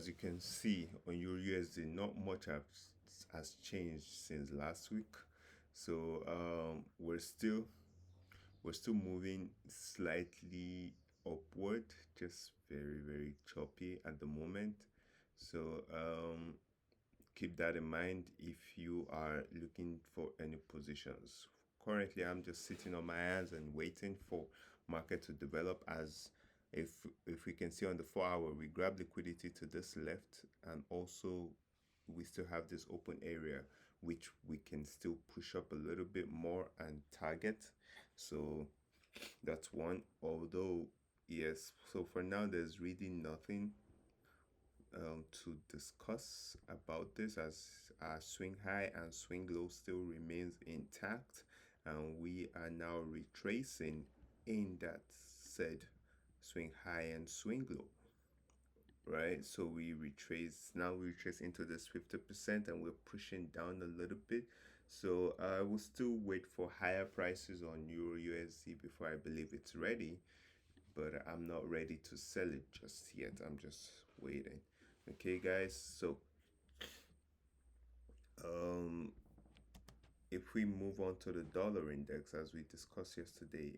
As you can see on your USD, not much has changed since last week. So we're still moving slightly upward, just very choppy at the moment. So keep that in mind if you are looking for any positions. Currently, I'm just sitting on my hands and waiting for market to develop. As if we can see on the 4 hour, we grab liquidity to this left, and also we still have this open area which we can still push up a little bit more and target. So that's one. Although yes, so for now there's really nothing to discuss about this, as our swing high and swing low still remains intact, and we are now retracing in that said swing high and swing low, right? So we retrace into this 50%, and we're pushing down a little bit. So I will still wait for higher prices on Euro USD before I believe it's ready, but I'm not ready to sell it just yet. I'm just waiting. Okay, guys. So um, if we move on to the dollar index, as we discussed yesterday,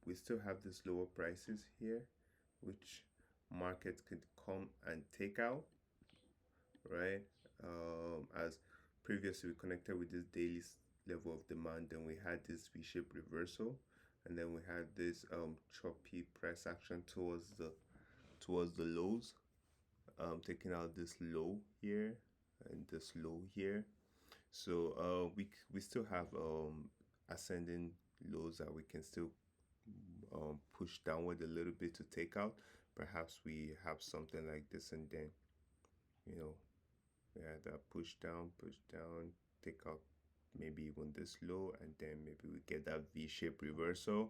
we still have these lower prices here, which market could come and take out, right? As previously we connected with this daily level of demand, then we had this V-shaped reversal, and then we had this choppy price action towards the lows, taking out this low here and this low here. So we still have ascending lows that we can still push downward a little bit to take out. Perhaps we have something like this, and then you know we had that push down, take out maybe even this low, and then maybe we get that V-shaped reversal.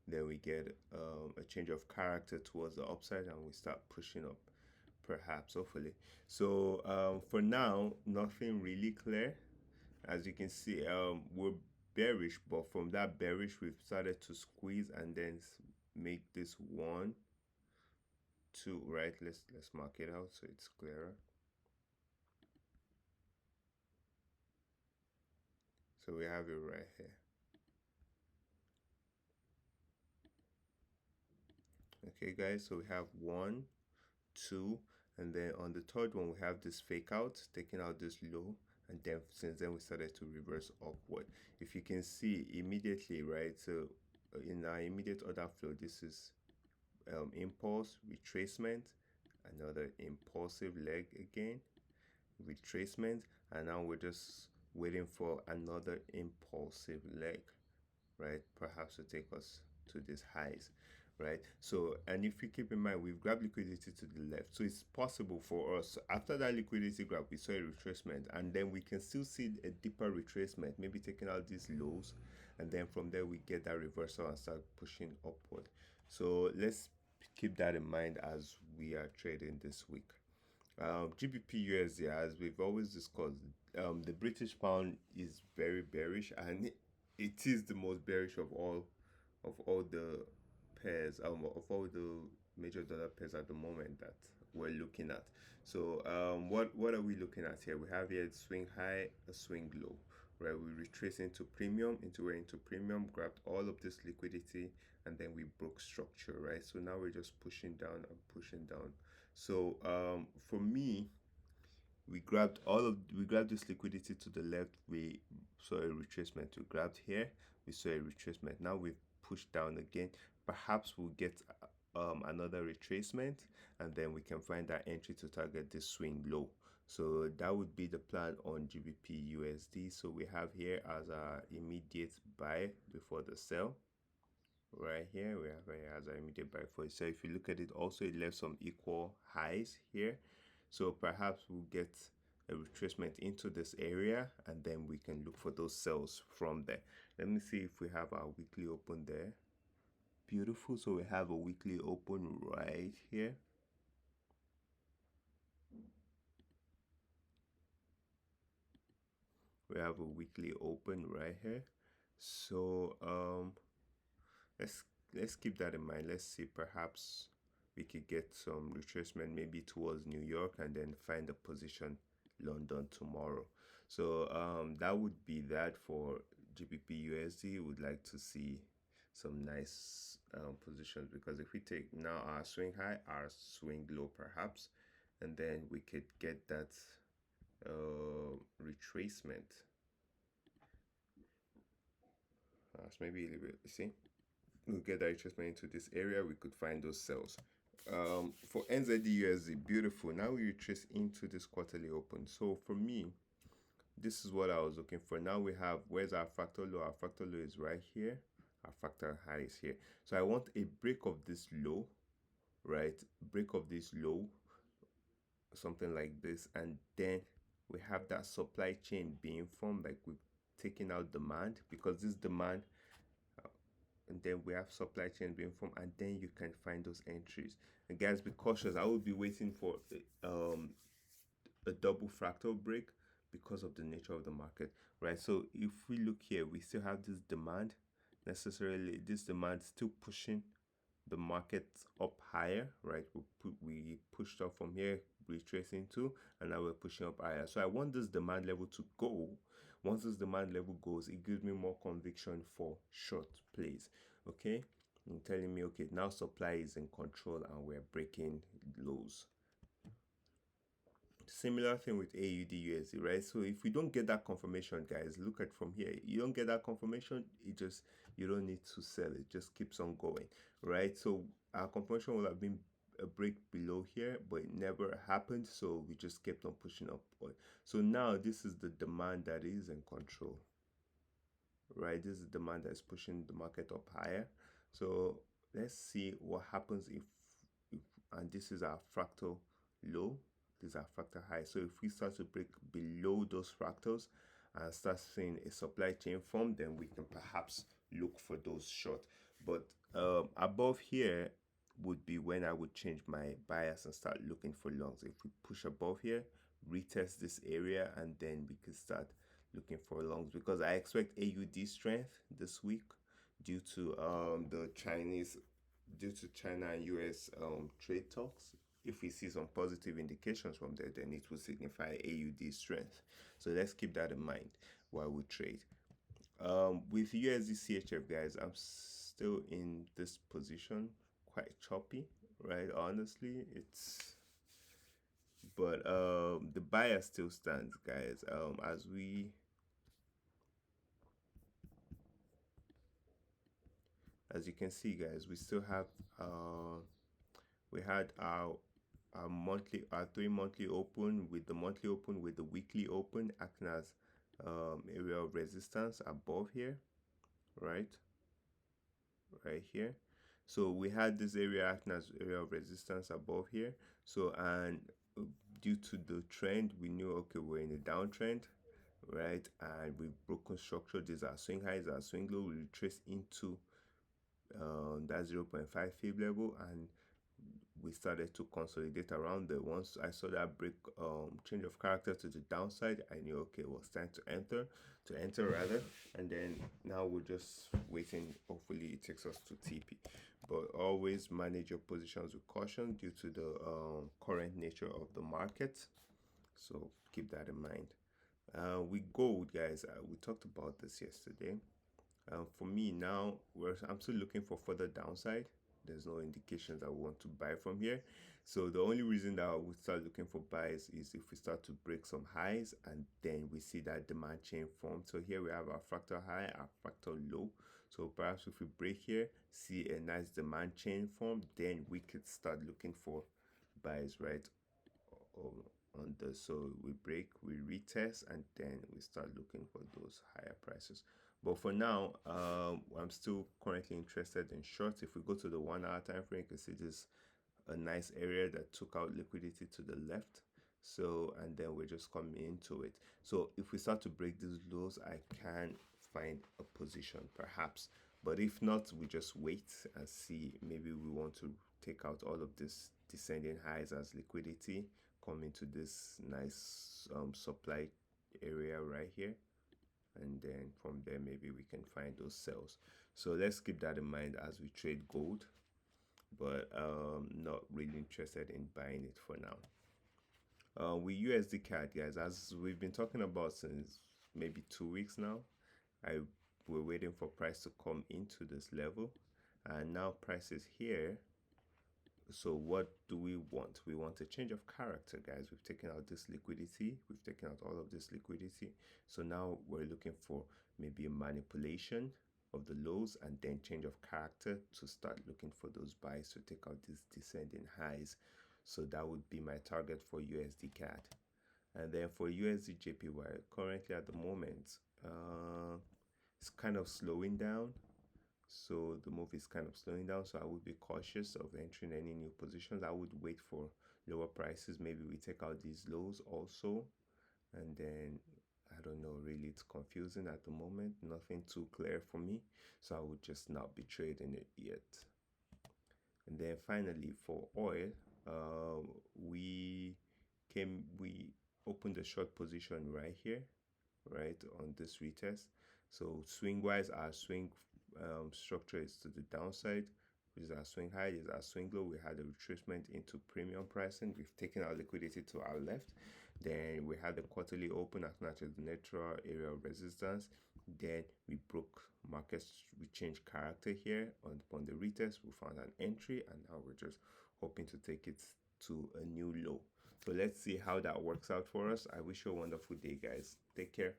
Then we get a change of character towards the upside, and we start pushing up, perhaps, hopefully. So for now, nothing really clear. As you can see, we're bearish, but from that bearish, we've started to squeeze and then make this 1 2, right? Let's mark it out so it's clearer. So we have it right here. Okay, guys, so we have 1 2, and then on the third one we have this fake out, taking out this low, and then since then we started to reverse upward. If you can see immediately, right? So in our immediate order flow, this is impulse, retracement, another impulsive leg again, retracement, and now we're just waiting for another impulsive leg, right? Perhaps to take us to these highs, right? So, and if you keep in mind, we've grabbed liquidity to the left, so it's possible for us after that liquidity grab, we saw a retracement, and then we can still see a deeper retracement, maybe taking out these lows, and then from there we get that reversal and start pushing upward. So let's keep that in mind as we are trading this week. GBP USD, as we've always discussed, the British pound is very bearish, and it is the most bearish of all the pairs, of all the major dollar pairs at the moment that we're looking at. So what are we looking at here? We have here a swing high, a swing low, right? We retrace into premium, grabbed all of this liquidity, and then we broke structure, right? So now we're just pushing down and pushing down. So for me, we grabbed this liquidity to the left. We saw a retracement. We grabbed here. We saw a retracement. Now we've pushed down again. Perhaps we'll get another retracement, and then we can find that entry to target this swing low. So that would be the plan on GBP USD. So we have here as our immediate buy before the sell. Right here we have it as our immediate buy for it. So if you look at it, also it left some equal highs here, so perhaps we'll get a retracement into this area, and then we can look for those sells from there. Let me see if we have our weekly open there. Beautiful. So we have a weekly open right here. We have a weekly open right here. So let's keep that in mind. Let's see, perhaps we could get some retracement maybe towards New York and then find a position London tomorrow. So that would be that for GBP USD. Would like to see some nice positions, because if we take now our swing high, our swing low perhaps, and then we could get that retracement. Maybe a little bit, see, we'll get that retracement into this area, we could find those cells. For NZD USD, beautiful. Now we retrace into this quarterly open. So for me, this is what I was looking for. Now we have, where's our fractal low? Our fractal low is right here. Our fractal high is here. So I want a break of this low, right? Break of this low, something like this, and then we have that supply chain being formed, like we've taken out demand, because this demand, and then we have supply chain being formed, and then you can find those entries. And guys, be cautious. I will be waiting for a double fractal break because of the nature of the market, right? So if we look here, we still have this demand. Necessarily, this demand still pushing the market up higher, right? We pushed up from here, retracing to, and now we're pushing up higher. So I want this demand level to go. Once this demand level goes, it gives me more conviction for short plays. Okay, and telling me, okay, now supply is in control and we're breaking lows. Similar thing with AUD USD, right? So if we don't get that confirmation, guys, look at from here. You don't get that confirmation, you don't need to sell. It just keeps on going, right? So our confirmation would have been a break below here, but it never happened, so we just kept on pushing upward. So now this is the demand that is in control, right? This is the demand that's pushing the market up higher. So let's see what happens if and this is our fractal low, this is our fractal high. So if we start to break below those fractals and start seeing a supply chain form, then we can perhaps look for those short. But above here would be when I would change my bias and start looking for longs. If we push above here, retest this area, and then we could start looking for longs, because I expect AUD strength this week due to due to China and US trade talks. If we see some positive indications from there, then it will signify AUD strength. So let's keep that in mind while we trade. With USD CHF, guys, I'm still in this position, quite choppy, right? Honestly, but the bias still stands, guys. As you can see, guys, we still have we had our 3 monthly open, with the monthly open, with the weekly open acting as area of resistance above here, right here. So we had this area acting as area of resistance above here. So, and due to the trend, we knew, okay, we're in a downtrend, right? And we've broken structure. These are swing highs, our swing low. We retrace into that 0.5 fib level, and we started to consolidate around there. Once I saw that break, change of character to the downside, I knew, okay, it was time to enter rather. And then now we're just waiting. Hopefully it takes us to TP, but always manage your positions with caution due to the current nature of the market. So keep that in mind. With gold, guys, we talked about this yesterday. For me now, I'm still looking for further downside. There's no indications I want to buy from here. So the only reason that I would start looking for buys is if we start to break some highs and then we see that demand chain form. So here we have our fractal high, our fractal low. So perhaps if we break here, see a nice demand chain form, then we could start looking for buys, right? On the, so we break, we retest, and then we start looking for those higher prices. But for now, I'm still currently interested in shorts. If we go to the 1 hour time frame, you can see this a nice area that took out liquidity to the left. So, and then we're just coming into it. So if we start to break these lows, I can find a position perhaps. But if not, we just wait and see. Maybe we want to take out all of this descending highs as liquidity, come into this nice supply area right here, and then from there maybe we can find those sells. So let's keep that in mind as we trade gold. but not really interested in buying it for now. With USD CAD, guys, as we've been talking about since maybe 2 weeks now, I we're waiting for price to come into this level, and now price is here. So what do we want? We want a change of character, guys. We've taken out this liquidity. We've taken out all of this liquidity. So now we're looking for maybe a manipulation of the lows and then change of character to start looking for those buys to take out these descending highs. So that would be my target for USD CAD. And then for USD JPY, currently at the moment, it's kind of slowing down. So the move is kind of slowing down. So I would be cautious of entering any new positions. I would wait for lower prices. Maybe we take out these lows also. And then I don't know, really, it's confusing at the moment. Nothing too clear for me. So I would just not be trading it yet. And then finally for oil, we opened a short position right here, right on this retest. So swing wise, our swing structure is to the downside, which is our swing high, is our swing low. We had a retracement into premium pricing. We've taken our liquidity to our left. Then we had the quarterly open acting as the natural area of resistance. Then we broke markets, we changed character here on the retest. We found an entry, and now we're just hoping to take it to a new low. So let's see how that works out for us. I wish you a wonderful day, guys. Take care.